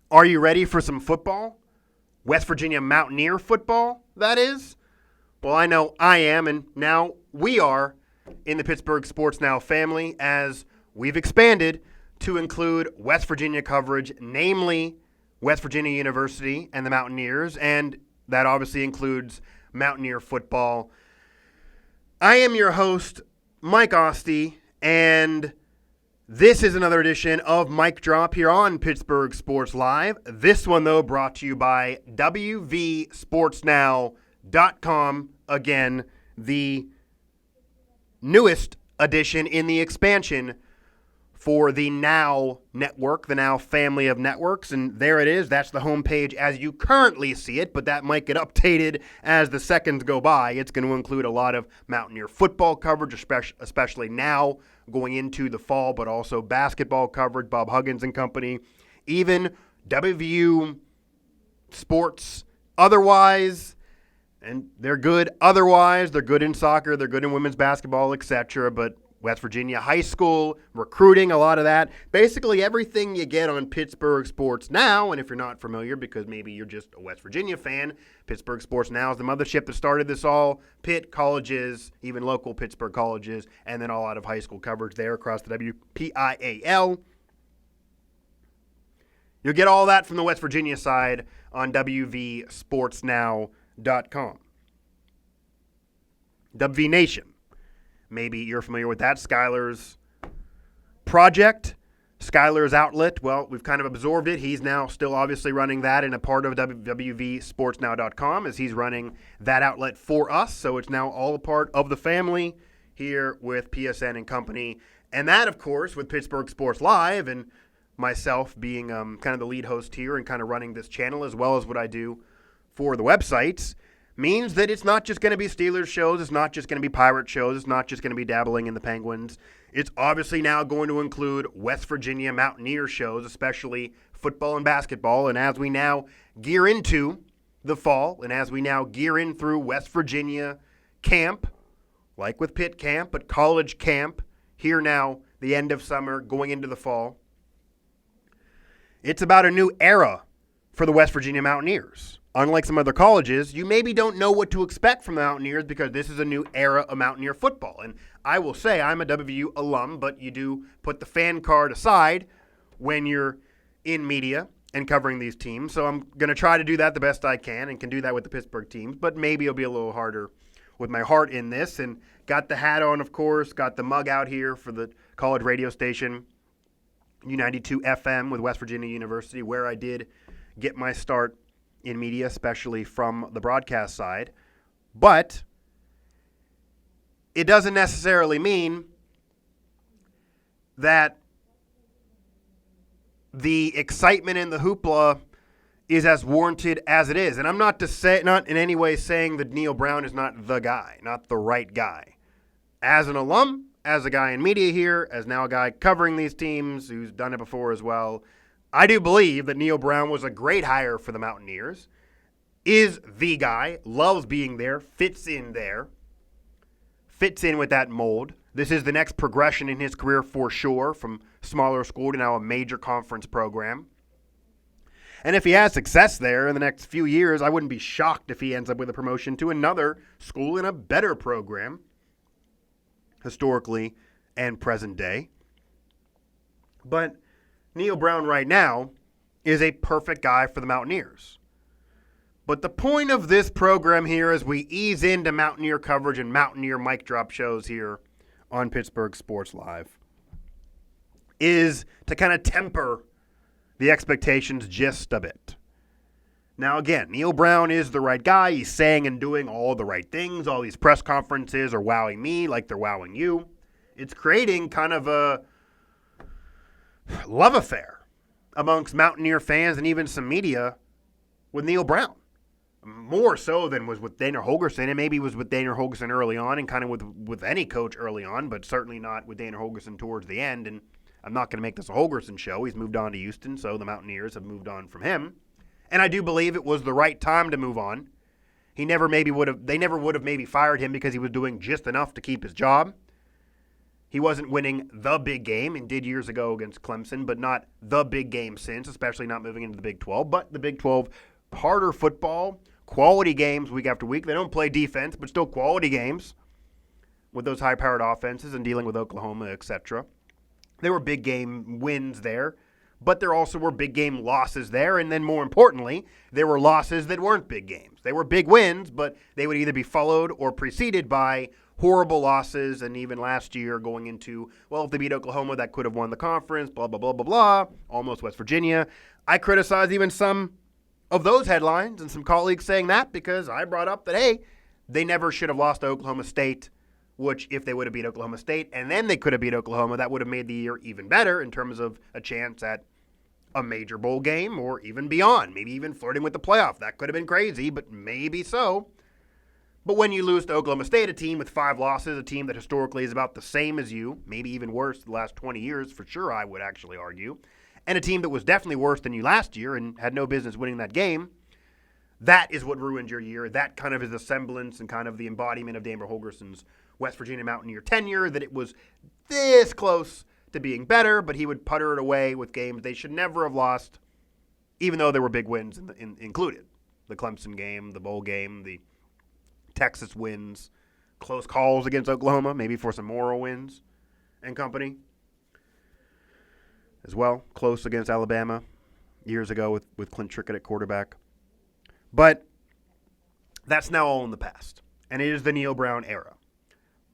Are you ready for some football? West Virginia Mountaineer football, that is? Well, I know I am, and now we are in the Pittsburgh Sports Now family as we've expanded to include West Virginia coverage, namely West Virginia University and the Mountaineers, and that obviously includes Mountaineer football. I am your host, Mike Asti, and this is another edition of Mic Drop here on Pittsburgh Sports Live. This one, though, brought to you by WVSportsNow.com. Again, the newest edition in the expansion for the Now Network, the Now family of networks. And there it is. That's the homepage as you currently see it, but that might get updated as the seconds go by. It's going to include a lot of Mountaineer football coverage, especially now going into the fall, but also basketball coverage, Bob Huggins and company, even WVU sports otherwise, and they're good otherwise. They're good in soccer, they're good in women's basketball, etc., but West Virginia high school, recruiting, a lot of that. Basically everything you get on Pittsburgh Sports Now, and if you're not familiar because maybe you're just a West Virginia fan, Pittsburgh Sports Now is the mothership that started this all. Pitt colleges, even local Pittsburgh colleges, and then all out of high school coverage there across the WPIAL. You'll get all that from the West Virginia side on WVSportsNow.com. WV Nation. Maybe you're familiar with that. Skylar's project, Skylar's outlet. Well, we've kind of absorbed it. He's now still obviously running that and a part of WVSportsNow.com as he's running that outlet for us. So it's now all a part of the family here with PSN and company. And that, of course, with Pittsburgh Sports Live and myself being kind of the lead host here and kind of running this channel as well as what I do for the websites, means that it's not just going to be Steelers shows, it's not just going to be Pirate shows, it's not just going to be dabbling in the Penguins. It's obviously now going to include West Virginia Mountaineer shows, especially football and basketball. And as we now gear into the fall, and as we now gear in through West Virginia camp, like with Pitt camp, but college camp, here now, the end of summer, going into the fall, it's about a new era for the West Virginia Mountaineers. Unlike some other colleges, you maybe don't know what to expect from the Mountaineers because this is a new era of Mountaineer football. And I will say I'm a WVU alum, but you do put the fan card aside when you're in media and covering these teams. So I'm going to try to do that the best I can and can do that with the Pittsburgh teams, but maybe it'll be a little harder with my heart in this. And got the hat on, of course, got the mug out here for the college radio station, U92 FM with West Virginia University, where I did get my start in media, especially from the broadcast side. But it doesn't necessarily mean that the excitement and the hoopla is as warranted as it is. And I'm not in any way saying that Neal Brown is not the guy, not the right guy. As an alum, as a guy in media here, as now a guy covering these teams who's done it before as well, I do believe that Neal Brown was a great hire for the Mountaineers, is the guy, loves being there, fits in with that mold. This is the next progression in his career for sure, from smaller school to now a major conference program. And if he has success there in the next few years, I wouldn't be shocked if he ends up with a promotion to another school in a better program, historically and present day. But Neal Brown right now is a perfect guy for the Mountaineers. But the point of this program here as we ease into Mountaineer coverage and Mountaineer mic drop shows here on Pittsburgh Sports Live is to kind of temper the expectations just a bit. Now again, Neal Brown is the right guy. He's saying and doing all the right things. All these press conferences are wowing me like they're wowing you. It's creating kind of a love affair amongst Mountaineer fans and even some media with Neal Brown. More so than was with Dana Holgorsen, and maybe was with Dana Holgorsen early on and kind of with any coach early on, but certainly not with Dana Holgorsen towards the end. And I'm not going to make this a Holgorsen show. He's moved on to Houston, so the Mountaineers have moved on from him. And I do believe it was the right time to move on. They never would have maybe fired him because he was doing just enough to keep his job. He wasn't winning the big game and did years ago against Clemson, but not the big game since, especially not moving into the Big 12. But the Big 12, harder football, quality games week after week. They don't play defense, but still quality games with those high-powered offenses and dealing with Oklahoma, etc. There were big game wins there, but there also were big game losses there. And then more importantly, there were losses that weren't big games. They were big wins, but they would either be followed or preceded by horrible losses. And even last year going into, well, if they beat Oklahoma, that could have won the conference, blah, blah, blah, blah, blah, almost West Virginia. I criticize even some of those headlines and some colleagues saying that because I brought up that, hey, they never should have lost to Oklahoma State, which if they would have beat Oklahoma State and then they could have beat Oklahoma, that would have made the year even better in terms of a chance at a major bowl game or even beyond, maybe even flirting with the playoff. That could have been crazy, but maybe so. But when you lose to Oklahoma State, a team with 5 losses, a team that historically is about the same as you, maybe even worse the last 20 years, for sure I would actually argue, and a team that was definitely worse than you last year and had no business winning that game, that is what ruined your year. That kind of is the semblance and kind of the embodiment of Daniel Holgerson's West Virginia Mountaineer tenure, that it was this close to being better, but he would putter it away with games they should never have lost, even though there were big wins included. The Clemson game, the bowl game, the Texas wins, close calls against Oklahoma, maybe for some moral wins and company as well. Close against Alabama years ago with Clint Trickett at quarterback. But that's now all in the past, and it is the Neal Brown era.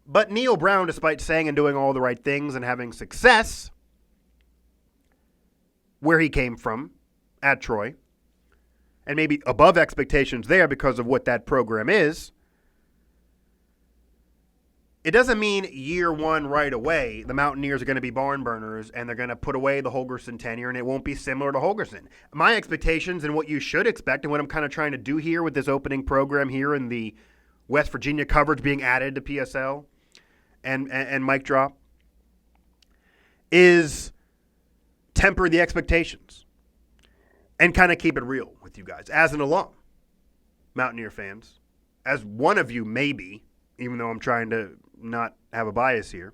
But Neal Brown, despite saying and doing all the right things and having success where he came from at Troy, and maybe above expectations there because of what that program is, it doesn't mean year one right away the Mountaineers are going to be barn burners and they're going to put away the Holgorsen tenure and it won't be similar to Holgorsen. My expectations and what you should expect and what I'm kind of trying to do here with this opening program here and the West Virginia coverage being added to PSL and Mic Drop is temper the expectations and kind of keep it real with you guys. As an alum, Mountaineer fans, as one of you maybe, even though I'm trying to not have a bias here,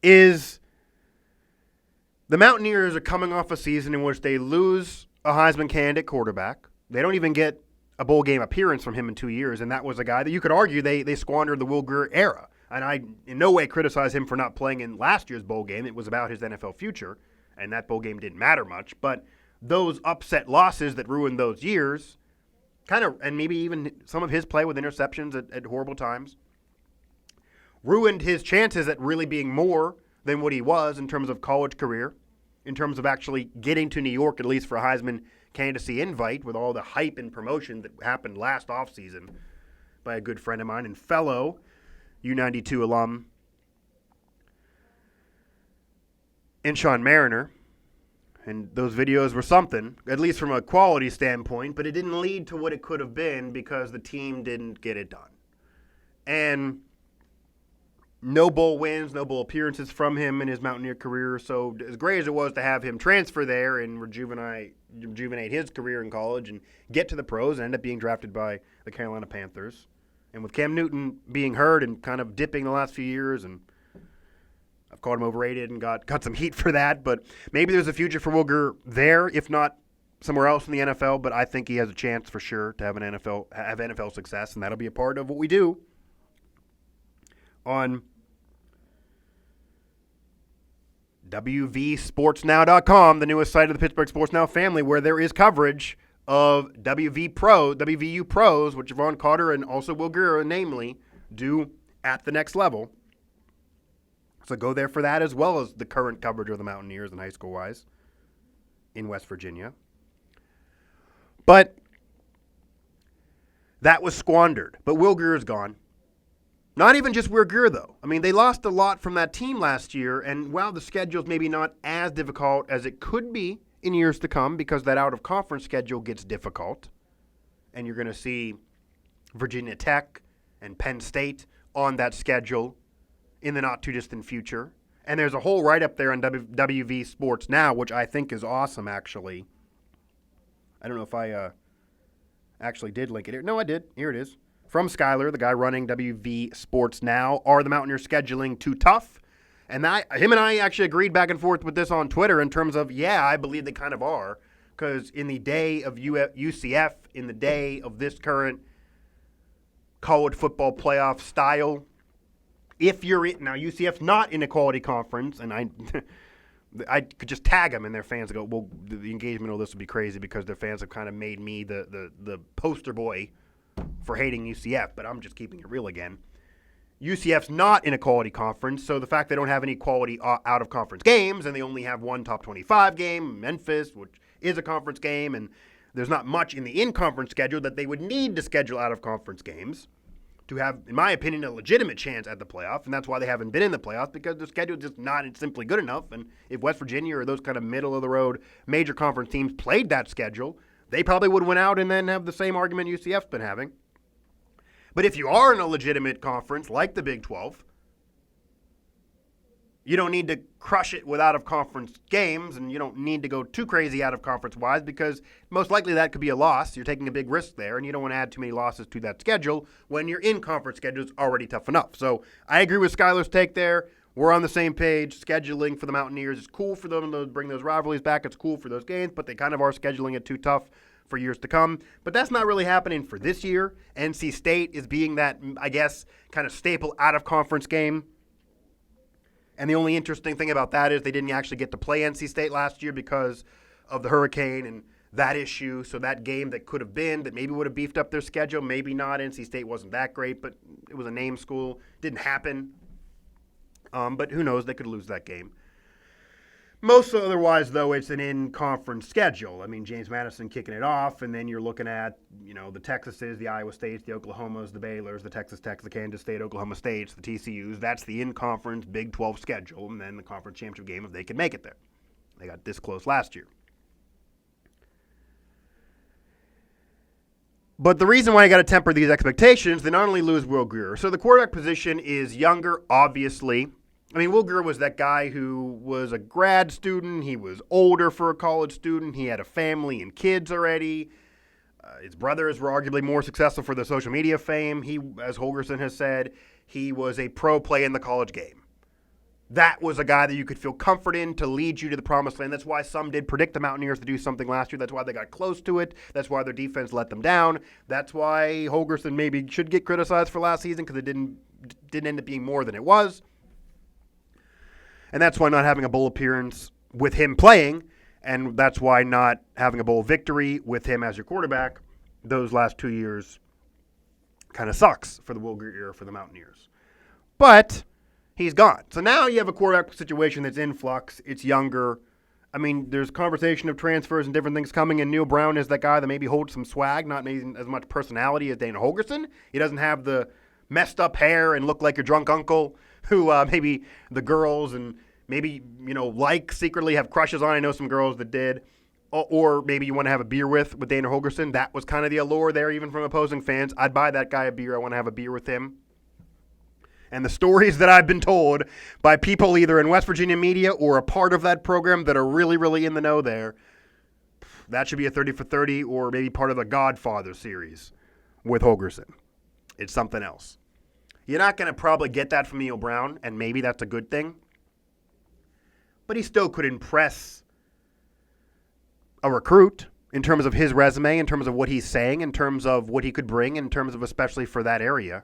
is the Mountaineers are coming off a season in which they lose a Heisman candidate quarterback. They don't even get a bowl game appearance from him in 2 years, and that was a guy that you could argue they squandered the Will Grier era. And I in no way criticize him for not playing in last year's bowl game. It was about his NFL future, and that bowl game didn't matter much. But those upset losses that ruined those years kind of, and maybe even some of his play with interceptions at horrible times, ruined his chances at really being more than what he was in terms of college career, in terms of actually getting to New York, at least for a Heisman candidacy invite, with all the hype and promotion that happened last offseason by a good friend of mine and fellow U92 alum, Inshon Mariner. And those videos were something, at least from a quality standpoint, but it didn't lead to what it could have been because the team didn't get it done. And no bowl wins, no bowl appearances from him in his Mountaineer career. So as great as it was to have him transfer there and rejuvenate his career in college and get to the pros and end up being drafted by the Carolina Panthers. And with Cam Newton being hurt and kind of dipping the last few years, and I've called him overrated and got some heat for that, but maybe there's a future for Will Grier there, if not somewhere else in the NFL. But I think he has a chance for sure to have NFL success, and that'll be a part of what we do on WVSportsNow.com, the newest site of the Pittsburgh Sports Now family, where there is coverage of WVU pros, which Javon Carter and also Will Grier, namely, do at the next level. So go there for that, as well as the current coverage of the Mountaineers and high school-wise in West Virginia. But that was squandered. But Will Grier is gone. Not even just Will Grier, though. I mean, they lost a lot from that team last year, and while the schedule's maybe not as difficult as it could be in years to come, because that out-of-conference schedule gets difficult, and you're going to see Virginia Tech and Penn State on that schedule in the not-too-distant future. And there's a whole write-up there on WV Sports Now, which I think is awesome, actually. I don't know if I actually did link it here. No, I did. Here it is. from Skyler, the guy running WV Sports Now. Are the Mountaineers scheduling too tough? And him and I actually agreed back and forth with this on Twitter in terms of, yeah, I believe they kind of are. Because in the day of UCF, in the day of this current college football playoff style, if you're in, now UCF's not in a quality conference, and I could just tag them and their fans go, well, the engagement of this would be crazy because their fans have kind of made me the poster boy for hating UCF, but I'm just keeping it real again. UCF's not in a quality conference, so the fact they don't have any quality out-of-conference games, and they only have one top 25 game, Memphis, which is a conference game, and there's not much in the in-conference schedule that they would need to schedule out-of-conference games to have, in my opinion, a legitimate chance at the playoff, and that's why they haven't been in the playoffs, because the schedule is just not simply good enough, and if West Virginia or those kind of middle-of-the-road major conference teams played that schedule, they probably would win out and then have the same argument UCF's been having. But if you are in a legitimate conference like the Big 12, you don't need to crush it with out-of-conference games, and you don't need to go too crazy out-of-conference-wise because most likely that could be a loss. You're taking a big risk there, and you don't want to add too many losses to that schedule when your in-conference schedule is already tough enough. So I agree with Skyler's take there. We're on the same page. Scheduling for the Mountaineers is cool for them to bring those rivalries back. It's cool for those games, but they kind of are scheduling it too tough for years to come. But that's not really happening for this year. NC State is being that, I guess, kind of staple out-of-conference game. And the only interesting thing about that is they didn't actually get to play NC State last year because of the hurricane and that issue. So that game that could have been, that maybe would have beefed up their schedule, maybe not. NC State wasn't that great, but it was a name school. Didn't happen. But who knows? They could lose that game. Most otherwise, though, it's an in-conference schedule. I mean, James Madison kicking it off, and then you're looking at, the Texases, the Iowa States, the Oklahomas, the Baylors, the Texas Techs, the Kansas State, Oklahoma States, the TCUs. That's the in-conference Big 12 schedule, and then the conference championship game if they can make it there. They got this close last year. But the reason why I got to temper these expectations, they not only lose Will Grier. So the quarterback position is younger, obviously. I mean, Will Grier was that guy who was a grad student. He was older for a college student. He had a family and kids already. His brothers were arguably more successful for their social media fame. He, as Holgorsen has said, he was a pro play in the college game. That was a guy that you could feel comfort in to lead you to the promised land. That's why some did predict the Mountaineers to do something last year. That's why they got close to it. That's why their defense let them down. That's why Holgorsen maybe should get criticized for last season because it didn't end up being more than it was. And that's why not having a bowl appearance with him playing, and that's why not having a bowl victory with him as your quarterback those last 2 years kind of sucks for the Will Grier for the Mountaineers. But he's gone. So now you have a quarterback situation that's in flux. It's younger. I mean, there's conversation of transfers and different things coming, and Neal Brown is that guy that maybe holds some swag, not maybe as much personality as Dana Holgorsen. He doesn't have the messed up hair and look like your drunk uncle who maybe the girls and maybe, like secretly have crushes on. I know some girls that did. Or maybe you want to have a beer with Dana Holgorsen. That was kind of the allure there, even from opposing fans. I'd buy that guy a beer. I want to have a beer with him. And the stories that I've been told by people either in West Virginia media or a part of that program that are really, really in the know there, that should be a 30 for 30 or maybe part of the Godfather series with Holgorsen. It's something else. You're not going to probably get that from Neal Brown, and maybe that's a good thing. But he still could impress a recruit in terms of his resume, in terms of what he's saying, in terms of what he could bring, in terms of especially for that area.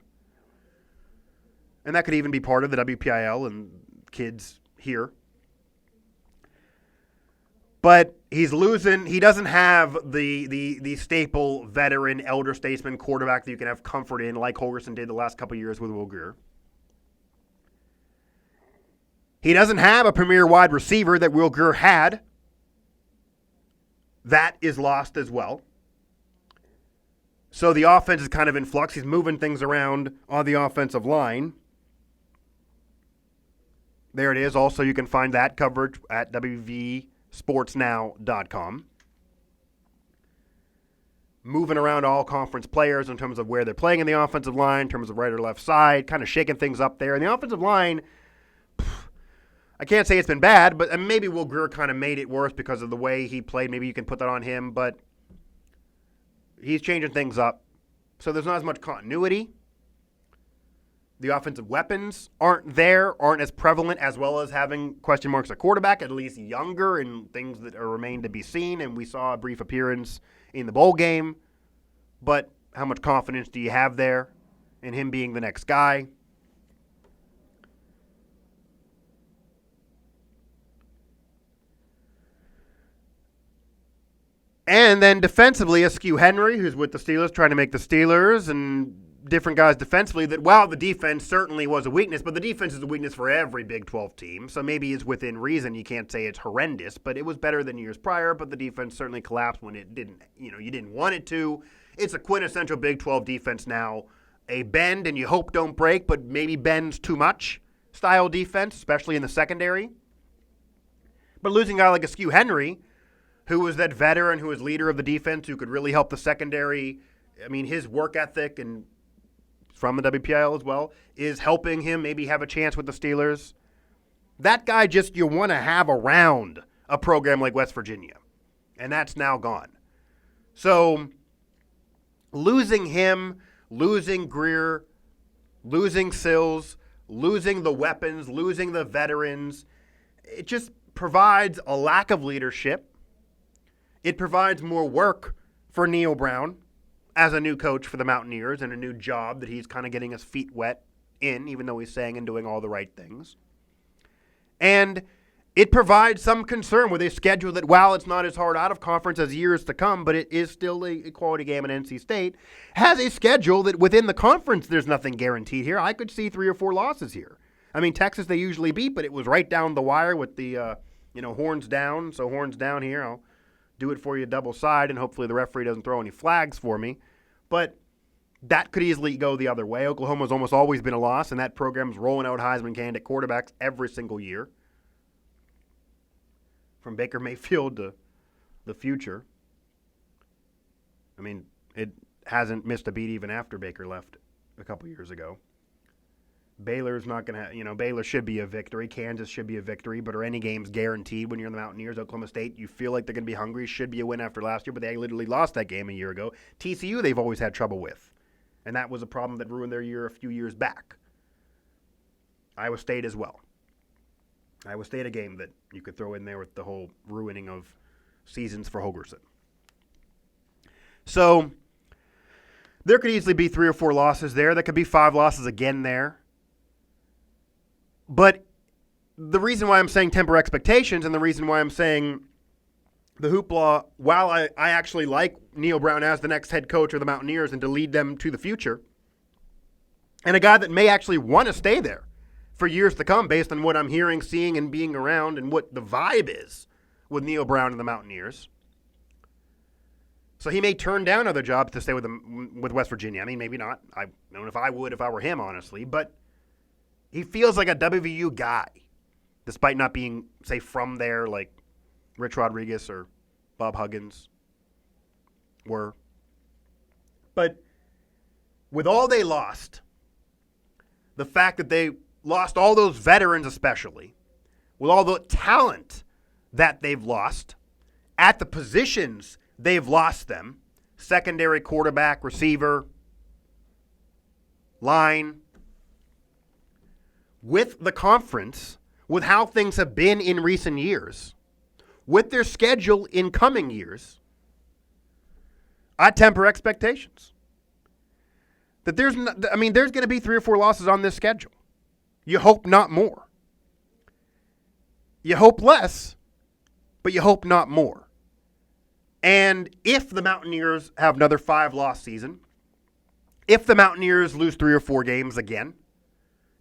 And that could even be part of the WPIL and kids here. But he's losing. He doesn't have the staple veteran, elder statesman quarterback that you can have comfort in like Holgorsen did the last couple of years with Will Grier. He doesn't have a premier wide receiver that Will Grier had. That is lost as well. So the offense is kind of in flux. He's moving things around on the offensive line. There it is. Also, you can find that coverage at WVSportsNow.com. Moving around all conference players in terms of where they're playing in the offensive line, in terms of right or left side, kind of shaking things up there. And the offensive line, I can't say it's been bad, but maybe Will Grier kind of made it worse because of the way he played. Maybe you can put that on him, but he's changing things up. so there's not as much continuity. The offensive weapons aren't as prevalent, as well as having question marks at quarterback, at least younger, and things that remain to be seen. And we saw a brief appearance in the bowl game. But how much confidence do you have there in him being the next guy? And then defensively, Askew Henry, who's with the Steelers, trying to make the Steelers, and different guys defensively, that while the defense certainly was a weakness, but the defense is a weakness for every Big 12 team, so maybe it's within reason. You can't say it's horrendous, but it was better than years prior, but the defense certainly collapsed when it didn't, you didn't want it to. It's a quintessential Big 12 defense now, a bend and you hope don't break, but maybe bends too much style defense, especially in the secondary. But losing a guy like Askew Henry, who was that veteran, who was leader of the defense, who could really help the secondary, I mean, his work ethic and from the WPIL as well, is helping him maybe have a chance with the Steelers. That guy just you want to have around a program like West Virginia. And that's now gone. So losing him, losing Greer, losing Sills, losing the weapons, losing the veterans, it just provides a lack of leadership. It provides more work for Neal Brown as a new coach for the Mountaineers and a new job that he's kind of getting his feet wet in, even though he's saying and doing all the right things. And it provides some concern with a schedule that, while it's not as hard out of conference as years to come, but it is still a quality game at NC State, has a schedule that within the conference there's nothing guaranteed here. I could see 3 or 4 losses here. I mean, Texas they usually beat, but it was right down the wire with the, horns down. So horns down here, I'll do it for you double side, and hopefully the referee doesn't throw any flags for me. But that could easily go the other way. Oklahoma's almost always been a loss, and that program's rolling out Heisman candidate quarterbacks every single year. From Baker Mayfield to the future. I mean, it hasn't missed a beat even after Baker left a couple years ago. Baylor's not going to, Baylor should be a victory. Kansas should be a victory, but are any games guaranteed when you're in the Mountaineers? Oklahoma State, you feel like they're going to be hungry, should be a win after last year, but they literally lost that game a year ago. TCU, they've always had trouble with, and that was a problem that ruined their year a few years back. Iowa State as well. Iowa State, a game that you could throw in there with the whole ruining of seasons for Holgorsen. So there could easily be 3 or 4 losses there. There could be 5 losses again there. But the reason why I'm saying temper expectations, and the reason why I'm saying the hoopla, while I actually like Neal Brown as the next head coach of the Mountaineers and to lead them to the future, and a guy that may actually want to stay there for years to come based on what I'm hearing, seeing, and being around, and what the vibe is with Neal Brown and the Mountaineers. So he may turn down other jobs to stay with West Virginia. I mean, maybe not. I don't know if I would if I were him, honestly, but he feels like a WVU guy, despite not being, say, from there like Rich Rodriguez or Bob Huggins were. But with all they lost, the fact that they lost all those veterans especially, with all the talent that they've lost, at the positions they've lost them, secondary, quarterback, receiver, line, with the conference, with how things have been in recent years, with their schedule in coming years, I temper expectations. That there's going to be 3 or 4 losses on this schedule. You hope not more. You hope less, but you hope not more. And if the Mountaineers have another 5-loss season, if the Mountaineers lose 3 or 4 games again,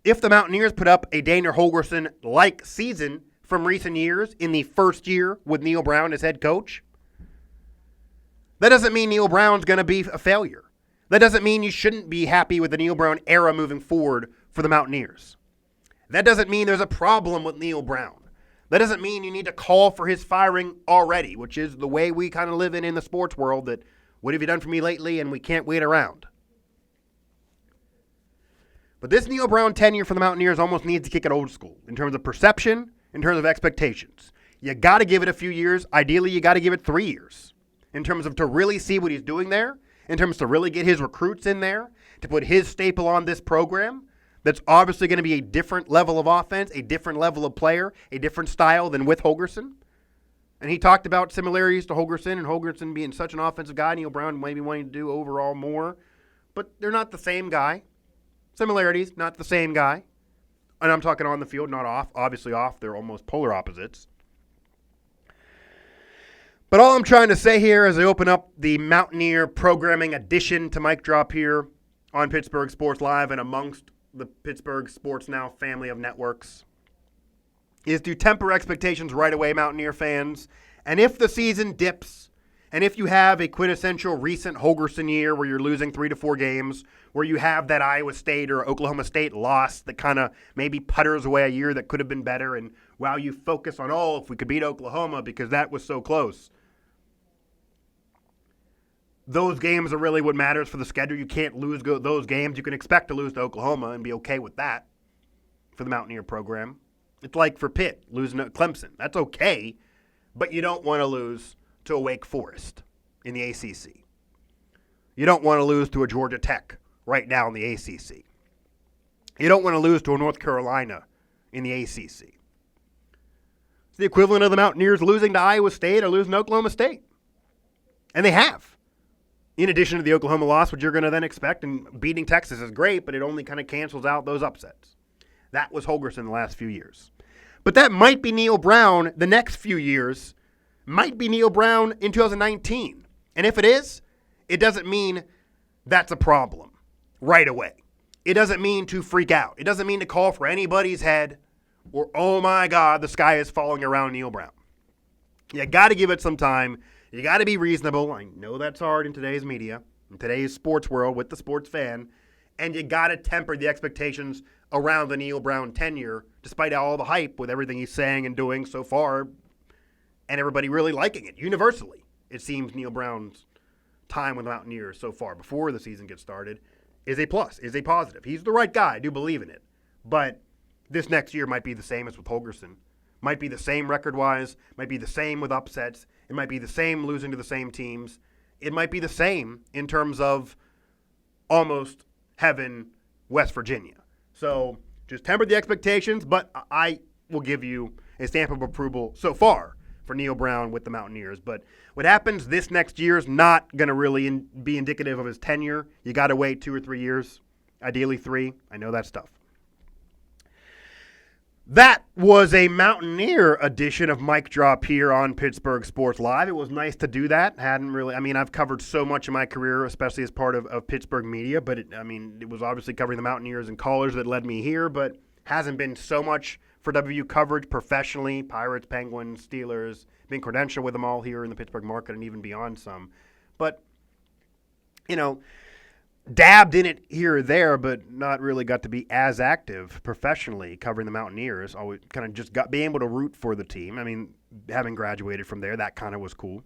if the Mountaineers put up a Daniel Holgorsen-like season from recent years in the first year with Neal Brown as head coach, that doesn't mean Neal Brown's going to be a failure. That doesn't mean you shouldn't be happy with the Neal Brown era moving forward for the Mountaineers. That doesn't mean there's a problem with Neal Brown. That doesn't mean you need to call for his firing already, which is the way we kind of live in the sports world, that what have you done for me lately, and we can't wait around. But this Neal Brown tenure for the Mountaineers almost needs to kick it old school in terms of perception, in terms of expectations. You got to give it a few years. Ideally, you got to give it 3 years in terms of to really see what he's doing there in terms to really get his recruits in there, to put his staple on this program, that's obviously going to be a different level of offense, a different level of player, a different style than with Holgorsen. And he talked about similarities to Holgorsen, and Holgorsen being such an offensive guy, Neal Brown maybe wanting to do overall more. But they're not the same guy. Similarities, not the same guy. And I'm talking on the field, not off. Obviously off, they're almost polar opposites. But all I'm trying to say here as I open up the Mountaineer programming addition to Mic Drop here on Pittsburgh Sports Live and amongst the Pittsburgh Sports Now family of networks is to temper expectations right away, Mountaineer fans. And if the season dips, and if you have a quintessential recent Holgorsen year where you're losing 3 to 4 games, where you have that Iowa State or Oklahoma State loss that kind of maybe putters away a year that could have been better, and while you focus on, if we could beat Oklahoma because that was so close, those games are really what matters for the schedule. You can't lose those games. You can expect to lose to Oklahoma and be okay with that for the Mountaineer program. It's like for Pitt, losing to Clemson. That's okay, but you don't want to lose to a Wake Forest in the ACC. You don't want to lose to a Georgia Tech right now in the ACC. You don't want to lose to a North Carolina in the ACC. It's the equivalent of the Mountaineers losing to Iowa State or losing to Oklahoma State. And they have. In addition to the Oklahoma loss, which you're going to then expect, and beating Texas is great, but it only kind of cancels out those upsets. That was Holgorsen the last few years. But that might be Neal Brown the next few years, might be Neal Brown in 2019. And if it is, it doesn't mean that's a problem right away. It doesn't mean to freak out. It doesn't mean to call for anybody's head or, oh my God, the sky is falling around Neal Brown. You got to give it some time. You got to be reasonable. I know that's hard in today's media, in today's sports world with the sports fan. And you got to temper the expectations around the Neal Brown tenure, despite all the hype with everything he's saying and doing so far, and everybody really liking it. Universally, it seems Neal Brown's time with the Mountaineers so far, before the season gets started, is a plus, is a positive. He's the right guy. I do believe in it. But this next year might be the same as with Holgorsen. Might be the same record-wise. Might be the same with upsets. It might be the same losing to the same teams. It might be the same in terms of almost heaven, West Virginia. So just temper the expectations, but I will give you a stamp of approval so far for Neal Brown with the Mountaineers. But what happens this next year is not going to really be indicative of his tenure. You got to wait 2 or 3 years, ideally 3. I know that's tough. That was a Mountaineer edition of Mic Drop here on Pittsburgh Sports Live. It was nice to do that. I've covered so much in my career, especially as part of Pittsburgh media, but it was obviously covering the Mountaineers and Callers that led me here, but hasn't been so much for WVU coverage professionally. Pirates, Penguins, Steelers, been credentialed with them all here in the Pittsburgh market and even beyond some. But, dabbed in it here or there, but not really got to be as active professionally covering the Mountaineers. Always kind of just being able to root for the team. Having graduated from there, that kind of was cool.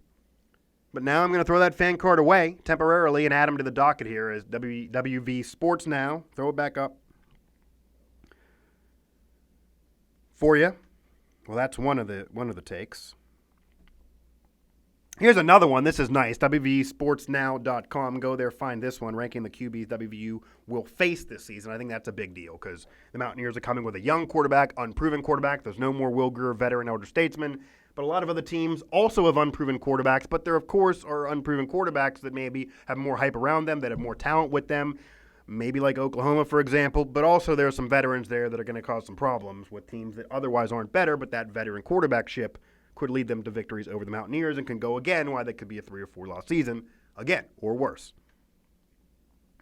But now I'm going to throw that fan card away temporarily and add him to the docket here as WV Sports Now. Throw it back up for you. Well, that's one of the takes. Here's another one. This is nice. WVSportsNow.com. Go there, find this one. Ranking the QBs WVU will face this season. I think that's a big deal because the Mountaineers are coming with a young quarterback, unproven quarterback. There's no more Will Grier, veteran elder statesman. But a lot of other teams also have unproven quarterbacks. But there, of course, are unproven quarterbacks that maybe have more hype around them, that have more talent with them. Maybe like Oklahoma, for example. But also there are some veterans there that are going to cause some problems with teams that otherwise aren't better, but that veteran quarterback ship could lead them to victories over the Mountaineers and can go again, why they could be a 3 or 4 loss season again, or worse.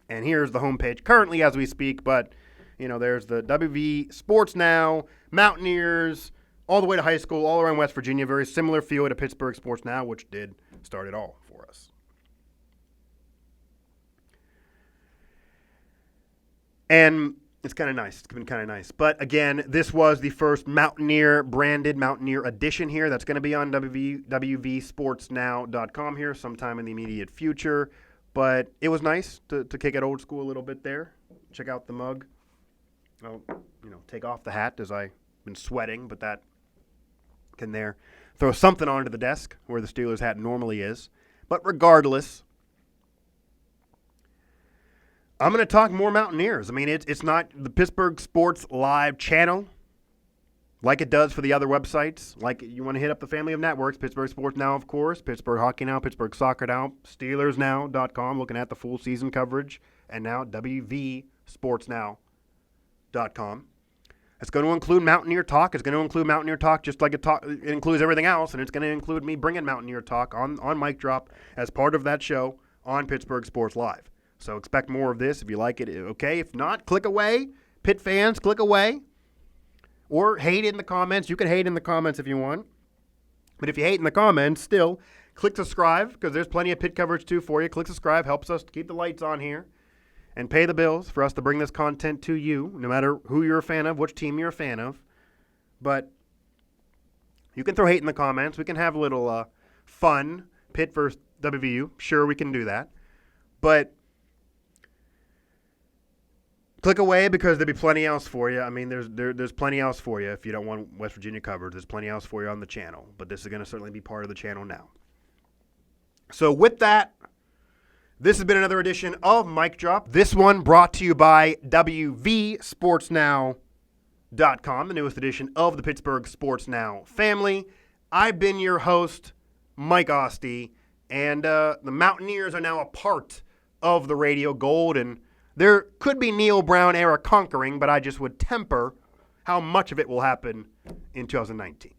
And here's the homepage currently as we speak, but, there's the WV Sports Now, Mountaineers, all the way to high school, all around West Virginia. Very similar feel to Pittsburgh Sports Now, which did start it all for us. And it's kind of nice. It's been kind of nice. But again, this was the first Mountaineer-branded Mountaineer edition here. That's going to be on WVSportsNow.com here sometime in the immediate future. But it was nice to kick it old school a little bit there. Check out the mug. I'll, take off the hat as I've been sweating, but that can there throw something onto the desk where the Steelers hat normally is. But regardless, I'm going to talk more Mountaineers. I mean, it's not the Pittsburgh Sports Live channel like it does for the other websites. Like, you want to hit up the family of networks, Pittsburgh Sports Now, of course, Pittsburgh Hockey Now, Pittsburgh Soccer Now, SteelersNow.com, looking at the full season coverage, and now WVSportsNow.com. It's going to include Mountaineer Talk. It's going to include Mountaineer Talk just like it includes everything else, and it's going to include me bringing Mountaineer Talk on Mic Drop as part of that show on Pittsburgh Sports Live. So expect more of this. If you like it, okay. If not, click away. Pitt fans, click away. Or hate in the comments. You can hate in the comments if you want. But if you hate in the comments, still, click subscribe, because there's plenty of Pitt coverage too for you. Click subscribe. Helps us to keep the lights on here and pay the bills for us to bring this content to you, no matter who you're a fan of, which team you're a fan of. But you can throw hate in the comments. We can have a little fun, Pitt versus WVU. Sure, we can do that. But click away, because there'll be plenty else for you. I mean, there's plenty else for you if you don't want West Virginia covered. There's plenty else for you on the channel. But this is going to certainly be part of the channel now. So with that, this has been another edition of Mic Drop. This one brought to you by WVSportsNow.com, the newest edition of the Pittsburgh Sports Now family. I've been your host, Mike Asti, and the Mountaineers are now a part of the Radio Gold, and there could be Neal Brown era conquering, but I just would temper how much of it will happen in 2019.